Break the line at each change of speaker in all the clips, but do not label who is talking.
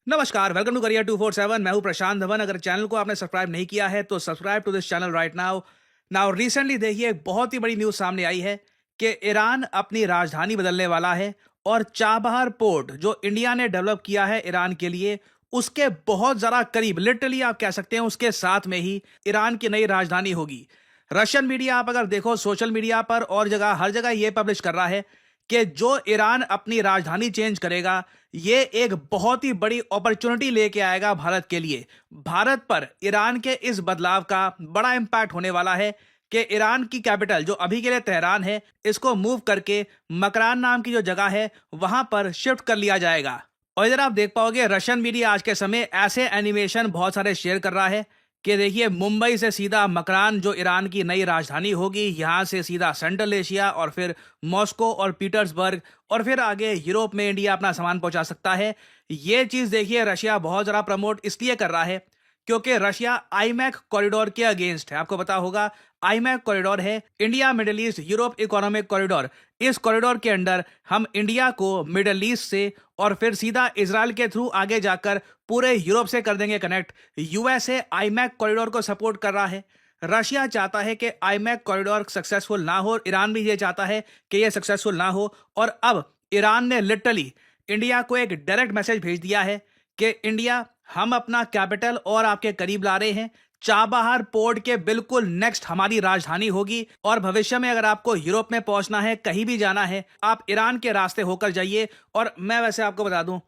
नमस्कार, welcome to career 247। मैं हूं प्रशांत धवन। अगर चैनल को आपने सब्सक्राइब नहीं किया है तो subscribe to this channel right now. Recently देखिए, एक बहुत ही बड़ी न्यूज सामने आई है कि ईरान अपनी राजधानी बदलने वाला है और चाबहार पोर्ट जो इंडिया ने डेवलप किया है ईरान के लिए, उसके बहुत जरा करीब, लिटरली आप कह सकते हैं उसके साथ में ही ईरान की नई राजधानी होगी। रशियन मीडिया आप अगर देखो, सोशल मीडिया पर और जगह हर जगह ये पब्लिश कर रहा है कि जो ईरान अपनी राजधानी चेंज करेगा, ये एक बहुत ही बड़ी अपॉर्चुनिटी लेके आएगा भारत के लिए। भारत पर ईरान के इस बदलाव का बड़ा इंपैक्ट होने वाला है कि ईरान की कैपिटल जो अभी के लिए तेहरान है, इसको मूव करके मकरान नाम की जो जगह है वहां पर शिफ्ट कर लिया जाएगा। और इधर आप देख पाओगे, रशियन मीडिया आज के समय ऐसे एनिमेशन बहुत सारे शेयर कर रहा है कि देखिए, मुंबई से सीधा मकरान जो ईरान की नई राजधानी होगी, यहां से सीधा सेंट्रल एशिया और फिर मॉस्को और पीटर्सबर्ग और फिर आगे यूरोप में इंडिया अपना सामान पहुंचा सकता है। ये चीज देखिए, रशिया बहुत जरा प्रमोट इसलिए कर रहा है क्योंकि रशिया आईमैक कॉरिडोर के अगेंस्ट है। आपको पता होगा, आईमैक कॉरिडोर है India middle east Europe economic corridor. इस कॉरिडोर के अंडर हम इंडिया को मिडिल ईस्ट से और फिर सीधा इजराइल के थ्रू आगे जाकर पूरे यूरोप से कर देंगे कनेक्ट। यूएसए आईमैक कॉरिडोर को सपोर्ट कर रहा है। रशिया चाहता है कि आईमैक कॉरिडोर सक्सेसफुल ना हो, ईरान भी ये चाहता है कि ये सक्सेसफुल ना हो। और अब ईरान ने लिटरली इंडिया को एक डायरेक्ट मैसेज भेज दिया है कि इंडिया, हम अपना कैपिटल और आपके करीब ला रहे हैं। चाबहार पोर्ट के बिल्कुल नेक्स्ट हमारी राजधानी होगी और भविष्य में अगर आपको यूरोप में पहुंचना है, कहीं भी जाना है, आप ईरान के रास्ते होकर जाइए। और मैं वैसे आपको बता दूं,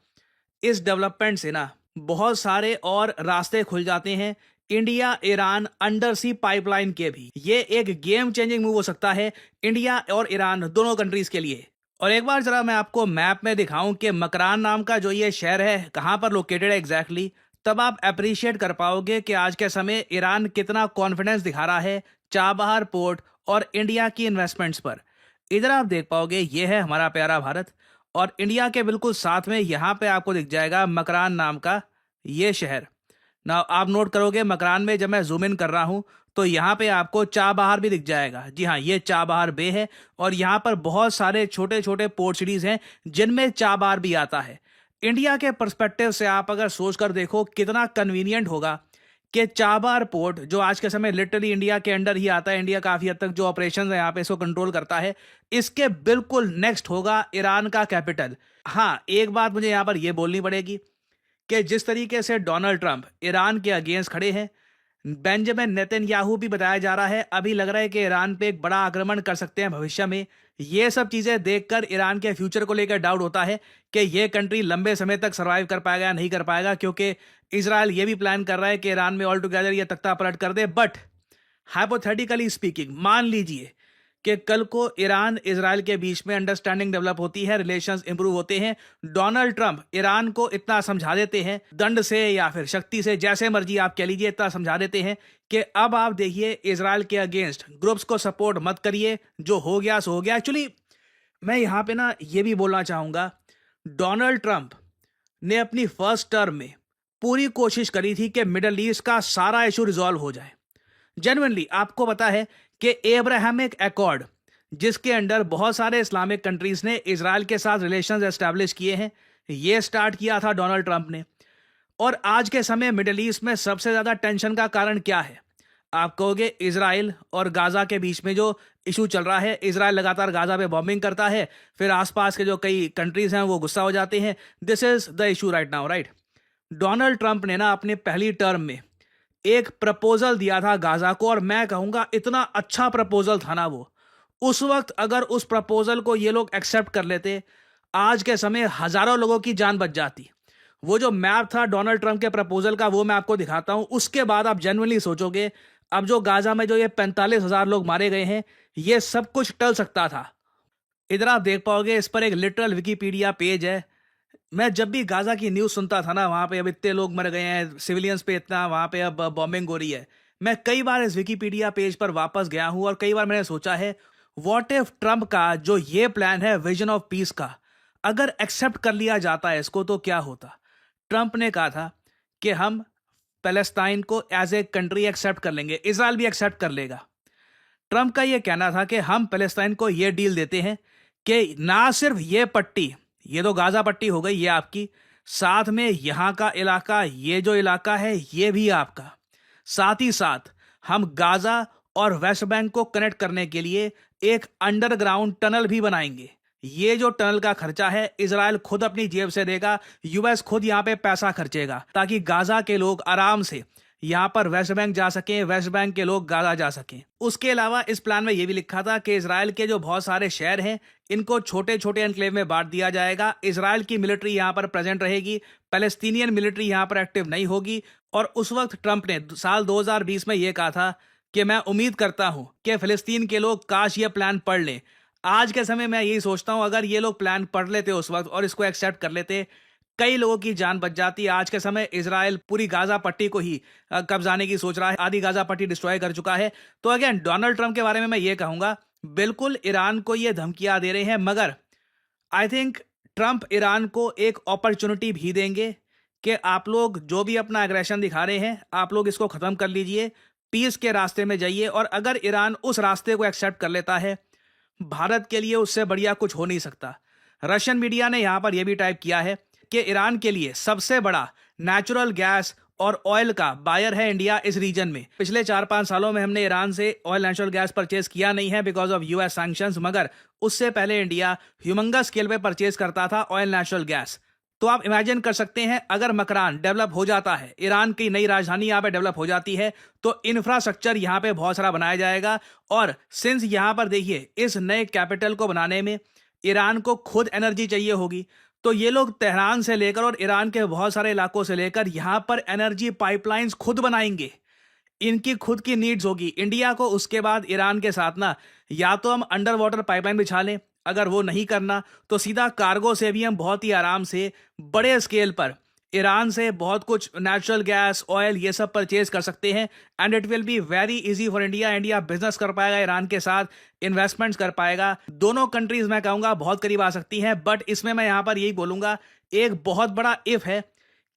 इस डेवलपमेंट से ना बहुत सारे और रास्ते खुल जाते हैं इंडिया ईरान अंडर सी पाइपलाइन के भी। ये एक गेम चेंजिंग मूव हो सकता है इंडिया और ईरान दोनों कंट्रीज के लिए। और एक बार जरा मैं आपको मैप में दिखाऊं कि मकरान नाम का जो ये शहर है कहां पर लोकेटेड है एग्जैक्टली, तब आप अप्रिशिएट कर पाओगे कि आज के समय ईरान कितना कॉन्फिडेंस दिखा रहा है चाबहार पोर्ट और इंडिया की इन्वेस्टमेंट्स पर। इधर आप देख पाओगे, ये है हमारा प्यारा भारत और इंडिया के बिल्कुल साथ में यहाँ पे आपको दिख जाएगा मकरान नाम का ये शहर। ना आप नोट करोगे, मकरान में जब मैं जूम इन कर रहा हूँ तो यहाँ पे आपको चाबहार भी दिख जाएगा। जी हाँ, ये चाबहार बे है और यहाँ पर बहुत सारे छोटे छोटे पोर्ट सिटीज हैं जिनमें चाबहार भी आता है। इंडिया के पर्सपेक्टिव से आप अगर सोच कर देखो, कितना कन्वीनियंट होगा कि चाबहार पोर्ट जो आज के समय लिटरली इंडिया के अंडर ही आता है। इंडिया काफी हद तक जो ऑपरेशन है यहाँ पे इसको कंट्रोल करता है। इसके बिल्कुल नेक्स्ट होगा ईरान का कैपिटल। हाँ, एक बात मुझे यहाँ पर यह बोलनी पड़ेगी कि जिस तरीके से डोनाल्ड ट्रंप ईरान के अगेंस्ट खड़े हैं, बेंजामिन नेतन्याहू भी बताया जा रहा है, अभी लग रहा है कि ईरान पे एक बड़ा आक्रमण कर सकते हैं भविष्य में। ये सब चीजें देखकर ईरान के फ्यूचर को लेकर डाउट होता है कि ये कंट्री लंबे समय तक सर्वाइव कर पाएगा या नहीं कर पाएगा, क्योंकि इजराइल ये भी प्लान कर रहा है कि ईरान में ऑल टुगेदर ये तख्ता पलट कर दे। बट हाइपोथेटिकली स्पीकिंग, मान लीजिए कि कल को ईरान इजराइल के बीच में अंडरस्टैंडिंग डेवलप होती है, रिलेशंस इंप्रूव होते हैं, डोनाल्ड ट्रंप ईरान को इतना समझा देते हैं, दंड से या फिर शक्ति से, जैसे मर्जी आप कह लीजिए, इतना समझा देते हैं कि अब आप देखिए इजराइल के अगेंस्ट ग्रुप्स को सपोर्ट मत करिए, जो हो गया सो हो गया। एक्चुअली मैं यहाँ पे ना ये भी बोलना चाहूंगा, डोनाल्ड ट्रंप ने अपनी फर्स्ट टर्म में पूरी कोशिश करी थी कि मिडल ईस्ट का सारा इशू रिजॉल्व हो जाए। जेन्युइनली आपको पता है कि एब्राहमिक अकॉर्ड, जिसके अंडर बहुत सारे इस्लामिक कंट्रीज ने इजराइल के साथ रिलेशंस एस्टैब्लिश किए हैं, ये स्टार्ट किया था डोनाल्ड ट्रंप ने। और आज के समय मिडिल ईस्ट में सबसे ज्यादा टेंशन का कारण क्या है? आप कहोगे इजराइल और गाजा के बीच में जो इशू चल रहा है। इजराइल लगातार गाजा पे बॉम्बिंग करता है, फिर आसपास के जो कई कंट्रीज हैं वो गुस्सा हो जाते हैं। This is the issue right now, right? Donald Trump ने ना अपनी पहली टर्म में एक प्रपोजल दिया था गाजा को, और मैं कहूंगा इतना अच्छा प्रपोजल था ना वो। उस वक्त अगर उस प्रपोजल को ये लोग एक्सेप्ट कर लेते, आज के समय हजारों लोगों की जान बच जाती। वो जो मैप था डोनाल्ड ट्रंप के प्रपोजल का, वो मैं आपको दिखाता हूं। उसके बाद आप जेन्युइनली सोचोगे, अब जो गाजा में जो ये 45,000 लोग मारे गए हैं, ये सब कुछ टल सकता था। इधर आप देख पाओगे, इस पर एक लिटरल विकीपीडिया पेज है। मैं जब भी गाजा की न्यूज़ सुनता था ना, वहाँ पे अब इतने लोग मर गए हैं, सिविलियंस पे इतना वहाँ पे अब बॉम्बिंग हो रही है, मैं कई बार इस विकीपीडिया पेज पर वापस गया हूँ और कई बार मैंने सोचा है, व्हाट इफ ट्रंप का जो ये प्लान है विजन ऑफ पीस का, अगर एक्सेप्ट कर लिया जाता है इसको, तो क्या होता? ट्रंप ने कहा था कि हम पैलेस्टाइन को एज ए कंट्री एक्सेप्ट कर लेंगे, इजराइल भी एक्सेप्ट कर लेगा। ट्रंप का यह कहना था कि हम पैलेस्टाइन को यह डील देते हैं कि ना सिर्फ ये पट्टी, ये तो गाजा पट्टी हो गई ये आपकी, साथ में यहाँ का इलाका, ये जो इलाका है ये भी आपका। साथ ही साथ हम गाजा और वेस्ट बैंक को कनेक्ट करने के लिए एक अंडरग्राउंड टनल भी बनाएंगे। ये जो टनल का खर्चा है इजराइल खुद अपनी जेब से देगा, यूएस खुद यहाँ पे पैसा खर्चेगा ताकि गाजा के लोग आराम से यहाँ पर वेस्ट बैंक जा सकें, वेस्ट बैंक के लोग गाजा जा सकें। उसके अलावा इस प्लान में यह भी लिखा था कि इजराइल के जो बहुत सारे शहर हैं इनको छोटे छोटे एनक्लेव में बांट दिया जाएगा। इजराइल की मिलिट्री यहाँ पर प्रेजेंट रहेगी, पैलेस्टीनियन मिलिट्री यहाँ पर एक्टिव नहीं होगी। और उस वक्त ट्रंप ने साल 2020 में यह कहा था कि मैं उम्मीद करता हूं कि फिलिस्तीन के लोग काश ये प्लान पढ़ लें। आज के समय मैं यही सोचता हूं अगर ये लोग प्लान पढ़ लेते उस वक्त और इसको एक्सेप्ट कर लेते, कई लोगों की जान बच जाती। आज के समय इजराइल पूरी गाजा पट्टी को ही कब्जाने की सोच रहा है, आधी गाजा पट्टी डिस्ट्रॉय कर चुका है। तो अगेन डोनाल्ड ट्रंप के बारे में मैं ये कहूंगा, बिल्कुल ईरान को ये धमकियां दे रहे हैं, मगर आई थिंक ट्रंप ईरान को एक अपॉर्चुनिटी भी देंगे कि आप लोग जो भी अपना एग्रेशन दिखा रहे हैं आप लोग इसको खत्म कर लीजिए, पीस के रास्ते में जाइए। और अगर ईरान उस रास्ते को एक्सेप्ट कर लेता है, भारत के लिए उससे बढ़िया कुछ हो नहीं सकता। रशियन मीडिया ने यहां पर यह भी टाइप किया है कि ईरान के लिए सबसे बड़ा नेचुरल गैस और ऑयल का बायर है इंडिया इस रीजन में। पिछले 4-5 सालों में हमने ईरान से ऑयल नेचुरल गैस परचेज किया नहीं है बिकॉज ऑफ यूएस सैंक्शंस, मगर उससे पहले इंडिया ह्यूमंगस स्केल पे परचेज करता था ऑयल नेचुरल गैस। तो आप इमेजिन कर सकते हैं अगर मकरान डेवलप हो जाता है, ईरान की नई राजधानी यहाँ पे डेवलप हो जाती है, तो इंफ्रास्ट्रक्चर यहाँ पे बहुत सारा बनाया जाएगा। और सिंस यहाँ पर देखिए इस नए कैपिटल को बनाने में ईरान को खुद एनर्जी चाहिए होगी, तो ये लोग तेहरान से लेकर और ईरान के बहुत सारे इलाकों से लेकर यहाँ पर एनर्जी पाइपलाइंस खुद बनाएंगे। इनकी खुद की नीड्स होगी। इंडिया को उसके बाद ईरान के साथ ना या तो हम अंडर वाटर पाइपलाइन बिछा लें, अगर वो नहीं करना तो सीधा कार्गो से भी हम बहुत ही आराम से बड़े स्केल पर ईरान से बहुत कुछ नेचुरल गैस, ऑयल ये सब परचेज कर सकते हैं। And it will be very easy for India. India business कर पाएगा ईरान के साथ, इन्वेस्टमेंट्स कर पाएगा। दोनों कंट्रीज मैं कहूँगा बहुत करीब आ सकती हैं। बट इसमें मैं यहाँ पर यही बोलूँगा, एक बहुत बड़ा इफ है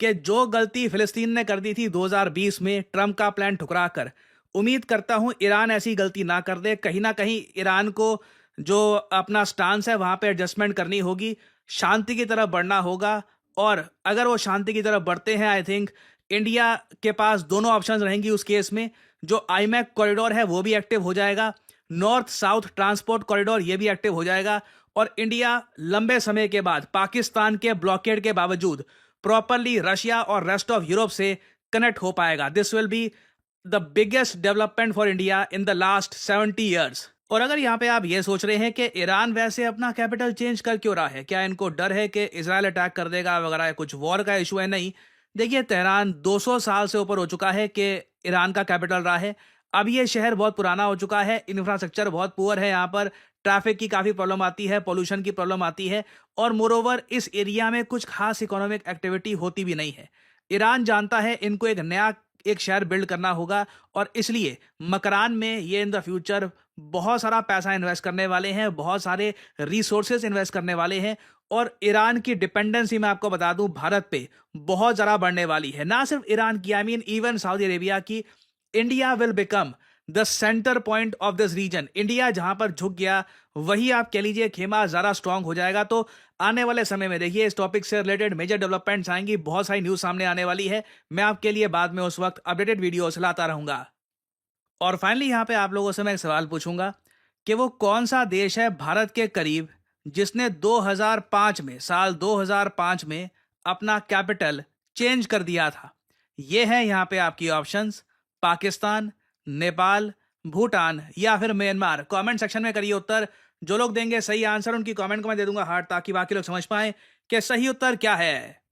कि जो गलती फिलिस्तीन ने कर दी थी 2020 में ट्रंप का प्लान ठुकरा कर, उम्मीद करता हूँ ईरान ऐसी गलती ना कर दे। कहीं ना कहीं ईरान को जो अपना स्टांस है वहां पे एडजस्टमेंट करनी होगी, शांति की तरफ बढ़ना होगा। और अगर वो शांति की तरफ बढ़ते हैं, आई थिंक इंडिया के पास दोनों ऑप्शंस रहेंगी उस केस में। जो आईमैक कॉरिडोर है वो भी एक्टिव हो जाएगा, नॉर्थ साउथ ट्रांसपोर्ट कॉरिडोर ये भी एक्टिव हो जाएगा। और इंडिया लंबे समय के बाद पाकिस्तान के ब्लॉकेड के बावजूद प्रॉपरली रशिया और रेस्ट ऑफ यूरोप से कनेक्ट हो पाएगा। This will be the biggest development for India in the last 70 years. और अगर यहाँ पे आप ये सोच रहे हैं कि ईरान वैसे अपना कैपिटल चेंज कर क्यों रहा है, क्या इनको डर है कि इजराइल अटैक कर देगा वगैरह, कुछ वॉर का इशू है? नहीं, देखिए तेहरान 200 साल से ऊपर हो चुका है कि ईरान का कैपिटल रहा है। अब ये शहर बहुत पुराना हो चुका है, इंफ्रास्ट्रक्चर बहुत पुअर है, यहाँ पर ट्रैफिक की काफ़ी प्रॉब्लम आती है, पोल्यूशन की प्रॉब्लम आती है, और मोरोवर इस एरिया में कुछ खास इकोनॉमिक एक्टिविटी होती भी नहीं है। ईरान जानता है इनको एक शहर बिल्ड करना होगा, और इसलिए मकरान में ये इन द फ्यूचर बहुत सारा पैसा इन्वेस्ट करने वाले हैं, बहुत सारे रिसोर्सेज इन्वेस्ट करने वाले हैं। और ईरान की डिपेंडेंसी मैं आपको बता दूं भारत पे बहुत ज़्यादा बढ़ने वाली है। ना सिर्फ ईरान की, I mean even Saudi Arabia की। India will become the centre point of this region. India जहां पर झुक गया वही आप कह लीजिए खेमा ज़्यादा स्ट्रांग हो जाएगा। तो आने वाले समय में देखिए इस टॉपिक से रिलेटेड मेजर डेवलपमेंट्स आएंगी, बहुत सारी न्यूज़ सामने आने वाली है। मैं आपके लिए बाद में उस वक्त अपडेटेड वीडियोस लाता रहूंगा। और फाइनली यहाँ पे आप लोगों से मैं एक सवाल पूछूंगा कि वो कौन सा देश है भारत के करीब जिसने 2005 में, साल 2005 में अपना कैपिटल चेंज कर दिया था? ये है यहाँ पे आपकी ऑप्शंस, पाकिस्तान, नेपाल, भूटान या फिर म्यांमार। कमेंट सेक्शन में करिए उत्तर। जो लोग देंगे सही आंसर उनकी कमेंट को मैं दे दूंगा हार्ट, ताकि बाकी लोग समझ पाए कि सही उत्तर क्या है।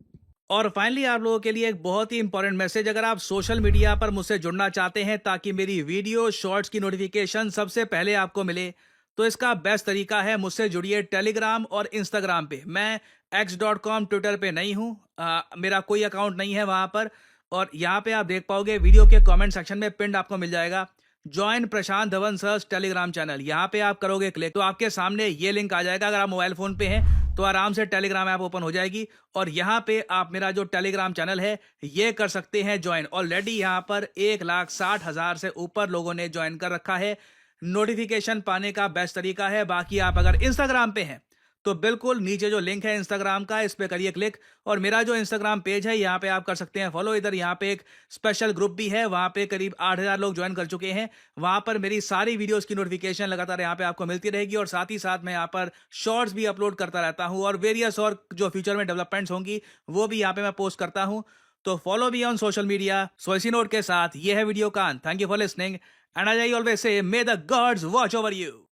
और फाइनली आप लोगों के लिए एक बहुत ही इंपॉर्टेंट मैसेज, अगर आप सोशल मीडिया पर मुझसे जुड़ना चाहते हैं ताकि मेरी वीडियो शॉर्ट्स की नोटिफिकेशन सबसे पहले आपको मिले, तो इसका बेस्ट तरीका है मुझसे जुड़िए टेलीग्राम और इंस्टाग्राम पे। मैं x.com ट्विटर पे नहीं हूँ, मेरा कोई अकाउंट नहीं है वहाँ पर। और यहाँ पे आप देख पाओगे वीडियो के कमेंट सेक्शन में पिंड आपको मिल जाएगा ज्वाइन प्रशांत धवन सर्च टेलीग्राम चैनल। यहाँ पे आप करोगे क्लिक तो आपके सामने ये लिंक आ जाएगा। अगर आप मोबाइल फोन पे हैं तो आराम से टेलीग्राम ऐप ओपन हो जाएगी, और यहाँ पे आप मेरा जो टेलीग्राम चैनल है ये कर सकते हैं ज्वाइन। ऑलरेडी यहाँ पर 1,60,000 से ऊपर लोगों ने ज्वाइन कर रखा है। नोटिफिकेशन पाने का बेस्ट तरीका है। बाकी आप अगर इंस्टाग्राम पे हैं तो बिल्कुल नीचे जो लिंक है इंस्टाग्राम का, इस पे करिए क्लिक और मेरा जो इंस्टाग्राम पेज है यहाँ पे आप कर सकते हैं फॉलो। इधर यहाँ पे एक स्पेशल ग्रुप भी है, वहाँ पे करीब 8,000 लोग ज्वाइन कर चुके हैं। वहाँ पर मेरी सारी वीडियोस की नोटिफिकेशन लगातार यहाँ पे आपको मिलती रहेगी और साथ ही साथ मैं यहाँ पर शॉर्ट्स भी अपलोड करता रहता हूँ और वेरियस और जो फ्यूचर में डेवलपमेंट्स होंगी वो भी यहाँ पे मैं पोस्ट करता हूँ। तो follow me on social media. So इसी नोट के साथ ये है वीडियो का। Thank you for listening and I always say may the gods watch over you.